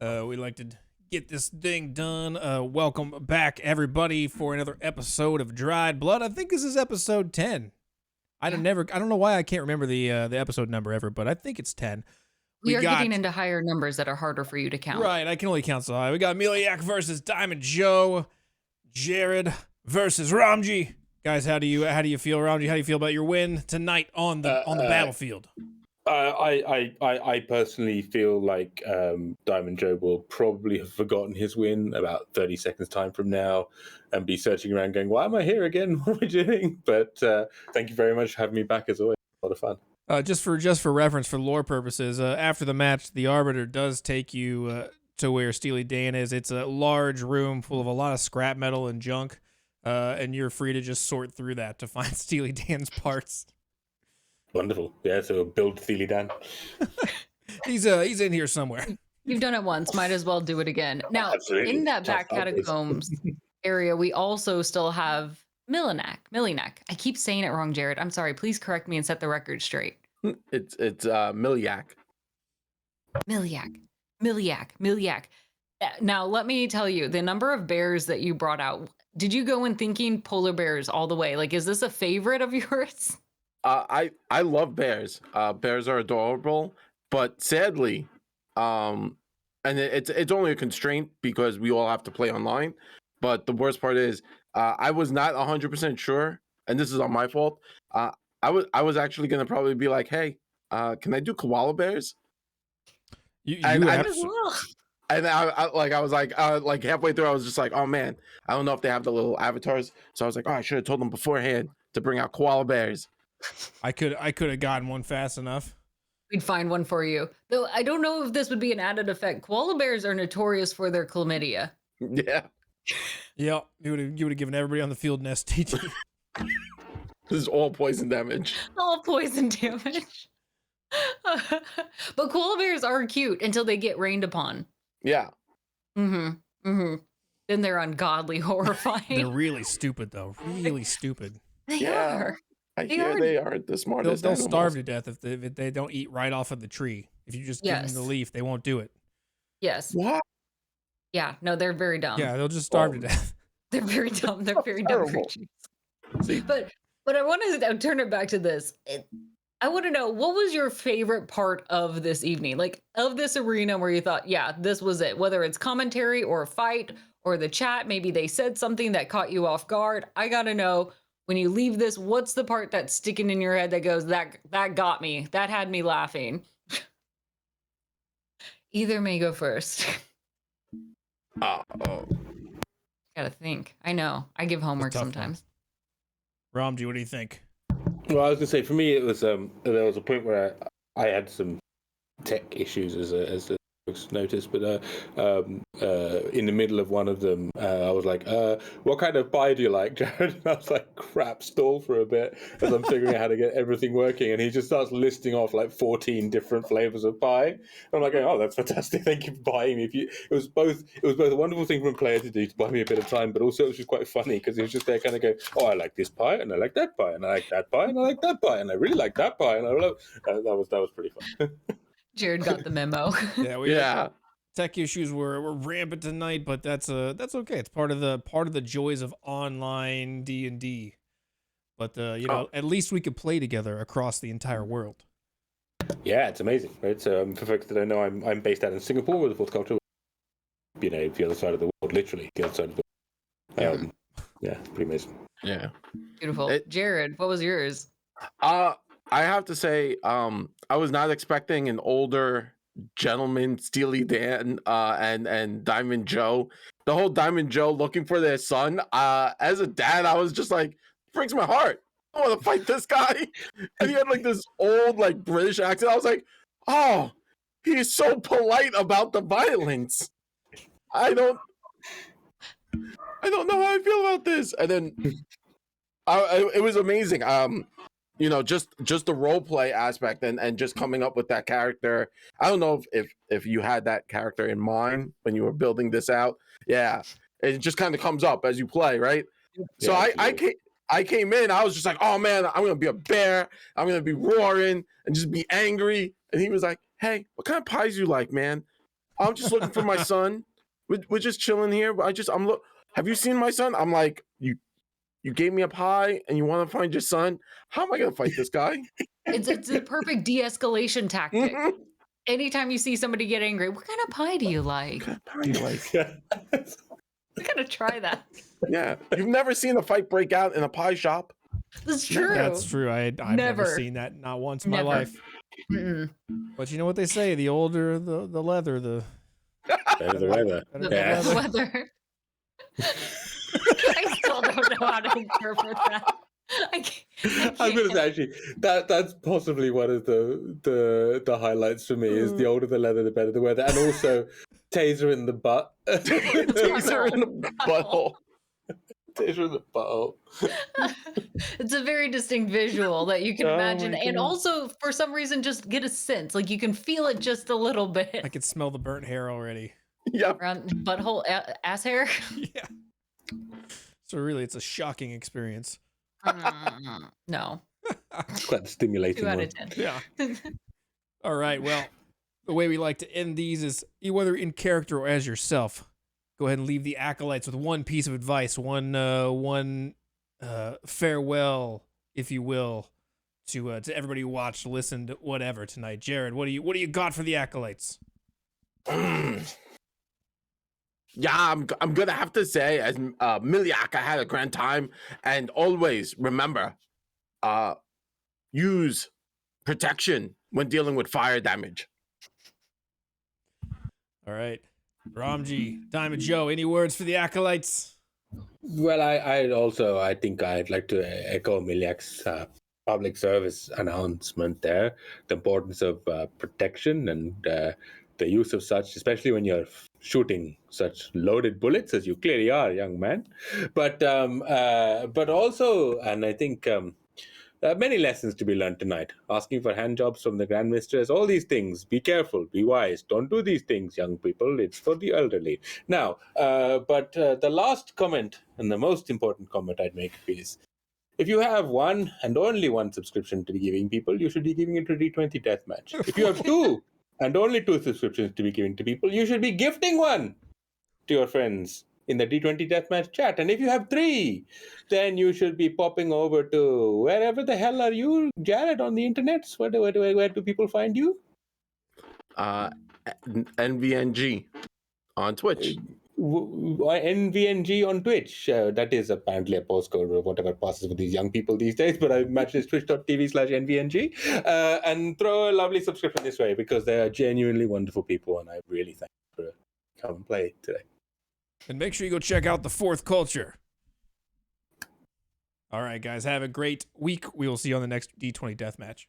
We like to get this thing done. Welcome back, everybody, for another episode of Dried Blood. I think this is episode 10. I don't know why I can't remember the episode number ever, but I think it's 10. We are getting into higher numbers that are harder for you to count. Right, I can only count so high. We got Milliac versus Diamond Joe, Jared versus Ramji. Guys, how do you feel, Ramji? How do you feel about your win tonight on the battlefield? I personally feel like Diamond Joe will probably have forgotten his win about 30 seconds time from now and be searching around going, why am I here again? What am I doing? But thank you very much for having me back as always. A lot of fun. Just for reference, for lore purposes, after the match, the Arbiter does take you to where Steely Dan is. It's a large room full of a lot of scrap metal and junk, and you're free to just sort through that to find Steely Dan's parts. Wonderful. Yeah, so build Steely Dan. He's in here somewhere. You've done it once, might as well do it again. Now, Absolutely. in that back catacombs area, we also still have Milliac. I keep saying it wrong, Jared. I'm sorry. Please correct me and set the record straight. It's Milliac. Milliac. Now, let me tell you, the number of bears that you brought out, did you go in thinking polar bears all the way? Like, is this a favorite of yours? I love bears. Bears are adorable, but sadly, and it's only a constraint because we all have to play online. But the worst part is, I was not 100% sure, and this is on my fault. I was actually gonna probably be like, hey, can I do koala bears? I was like halfway through, I was just like, oh man, I don't know if they have the little avatars. So I was like, oh, I should have told them beforehand to bring out koala bears. I could have gotten one fast enough. We'd find one for you. Though I don't know if this would be an added effect. Koala bears are notorious for their chlamydia. Yeah. Yeah, you would have given everybody on the field an STD. This is all poison damage. All poison damage. But koala bears are cute until they get rained upon. Yeah. Then they're ungodly horrifying. They're really stupid, though. Really stupid. They are. They aren't the smartest. They'll starve to death if they don't eat right off of the tree. If you just give them the leaf, they won't do it. Yes. What? Yeah. No, they're very dumb. Yeah, they'll just starve to death. They're very dumb. They're very dumb creatures. See? But I want to turn it back to this. I want to know, what was your favorite part of this evening? Like, of this arena where you thought, yeah, this was it. Whether it's commentary or a fight or the chat, maybe they said something that caught you off guard. I got to know, when you leave this, what's the part that's sticking in your head that goes, that got me, that had me laughing? Either may go first. Gotta think. I know. I give homework sometimes. Ramji, what do you think? Well, I was gonna say, for me, it was there was a point where I had some tech issues as the folks noticed, but in the middle of one of them, I was like, what kind of pie do you like, Jared? And I was like, crap, stall for a bit as I'm figuring out how to get everything working, and he just starts listing off like 14 different flavors of pie. I'm like, oh, that's fantastic, thank you for buying me. It was both a wonderful thing for a player to do, to buy me a bit of time, but also it was just quite funny because he was just there kind of going, oh, I like this pie, and I like that pie, and I like that pie, and I like that pie, and I really like that pie, and I love that was pretty fun. Jared got the memo. Yeah. Tech issues were rampant tonight, but that's okay. It's part of the joys of online D&D. But at least we could play together across the entire world. Yeah, it's amazing, right? So for folks that don't know, I'm based out in Singapore with the fourth culture. The other side of the world, literally the other side of the world. Yeah, pretty amazing. Yeah. Beautiful. Jared, what was yours? I have to say, I was not expecting an older gentleman, Steely Dan, and Diamond Joe. The whole Diamond Joe looking for their son. As a dad, I was just like, it breaks my heart. I want to fight this guy. And he had like this old, like British accent. I was like, oh, he's so polite about the violence. I don't know how I feel about this. And then it was amazing. Just the role play aspect and just coming up with that character. I don't know if you had that character in mind when you were building this out. Yeah, it just kind of comes up as you play, right? So I came in. I was just like, oh man, I'm gonna be a bear. I'm gonna be roaring and just be angry. And he was like, hey, what kind of pies you like, man? I'm just looking for my son. We're just chilling here. I'm look. Have you seen my son? I'm like, you gave me a pie and you want to find your son? How am I gonna fight this guy? It's the perfect de-escalation tactic. Anytime you see somebody get angry, what kind of pie do you like? What kind of pie you like? I gotta try that. Yeah, you've never seen a fight break out in a pie shop. That's true. That's true. I've never seen that, not once in my life. Mm-mm. But you know what they say: the older the leather, the Better the weather. The Yeah. weather. I still don't know how to interpret that. I'm gonna say actually that's possibly one of the highlights for me is the older the leather, the better the weather, and also taser in the butt. Taser in the butthole. Taser in the butthole. It's a very distinct visual that you can Oh imagine, my and goodness. also for some reason just get a sense, like you can feel it just a little bit. I can smell the burnt hair already. Yep. Around butthole, ass hair. Yeah. So really, it's a shocking experience. No, It's quite a stimulating 2 out one. of 10. Yeah. All right. Well, the way we like to end these is whether in character or as yourself. Go ahead and leave the acolytes with one piece of advice, one farewell, if you will, to everybody who watched, listened, whatever tonight. Jared, what do you got for the acolytes? Yeah, I'm gonna have to say, as Milliac, I had a grand time, and always remember, use protection when dealing with fire damage. All right, Ramji, Diamond Joe, any words for the acolytes? Well, I think I'd like to echo Miliac's public service announcement there. The importance of protection and the use of such, especially when you're shooting such loaded bullets as you clearly are, young man. But also, and I think many lessons to be learned tonight. Asking for hand jobs from the Grand Mistress, all these things. Be careful, be wise. Don't do these things, young people. It's for the elderly. Now, but the last comment and the most important comment I'd make is, if you have one and only one subscription to be giving people, you should be giving it to D20 Deathmatch. If you have two and only two subscriptions to be giving to people, you should be gifting one to your friends in the D20 Deathmatch chat. And if you have three, then you should be popping over to wherever the hell are you, Jared, on the internet? Where do people find you? NVNG on Twitch. NVNG on Twitch. That is apparently a postcode or whatever passes with these young people these days, but I imagine it's twitch.tv/NVNG. And throw a lovely subscription this way because they are genuinely wonderful people, and I really thank you for coming and play today. And make sure you go check out the Fourth Culture. All right, guys, have a great week. We will see you on the next D20 Deathmatch.